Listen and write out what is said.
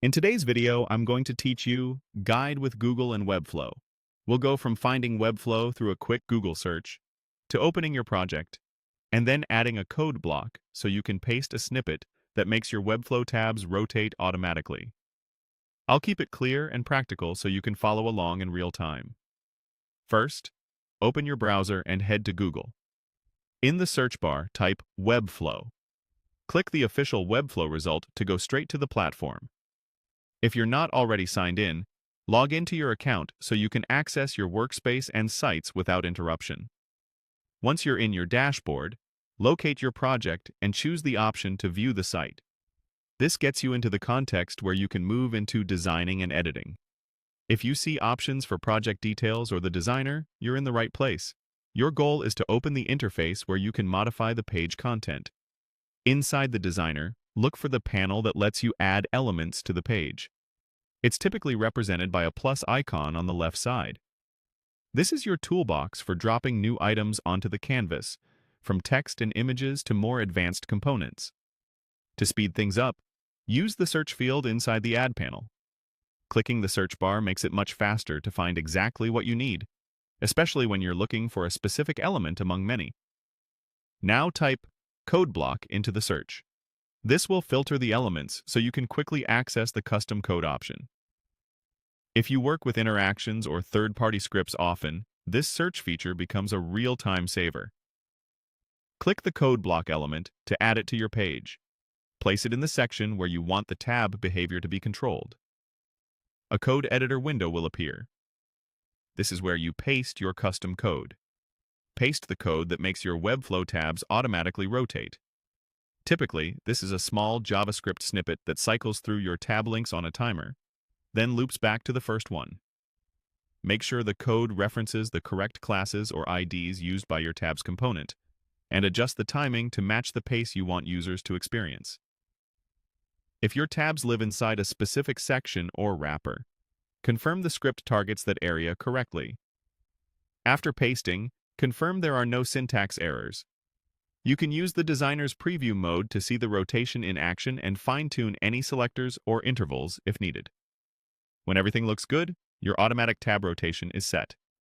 In today's video, I'm going to teach you Guide with Google and Webflow. We'll go from finding Webflow through a quick Google search to opening your project and then adding a code block so you can paste a snippet that makes your Webflow tabs rotate automatically. I'll keep it clear and practical so you can follow along in real time. First, open your browser and head to Google. In the search bar, type Webflow. Click the official Webflow result to go straight to the platform. If you're not already signed in, log into your account so you can access your workspace and sites without interruption. Once you're in your dashboard, locate your project and choose the option to view the site. This gets you into the context where you can move into designing and editing. If you see options for project details or the designer, you're in the right place. Your goal is to open the interface where you can modify the page content. Inside the designer, look for the panel that lets you add elements to the page. It's typically represented by a plus icon on the left side. This is your toolbox for dropping new items onto the canvas, from text and images to more advanced components. To speed things up, use the search field inside the Add panel. Clicking the search bar makes it much faster to find exactly what you need, especially when you're looking for a specific element among many. Now type code block into the search. This will filter the elements so you can quickly access the custom code option. If you work with interactions or third-party scripts often, this search feature becomes a real-time saver. Click the code block element to add it to your page. Place it in the section where you want the tab behavior to be controlled. A code editor window will appear. This is where you paste your custom code. Paste the code that makes your Webflow tabs automatically rotate. Typically, this is a small JavaScript snippet that cycles through your tab links on a timer, then loops back to the first one. Make sure the code references the correct classes or IDs used by your tab's component, and adjust the timing to match the pace you want users to experience. If your tabs live inside a specific section or wrapper, confirm the script targets that area correctly. After pasting, confirm there are no syntax errors. You can use the designer's preview mode to see the rotation in action and fine-tune any selectors or intervals if needed. When everything looks good, your automatic tab rotation is set.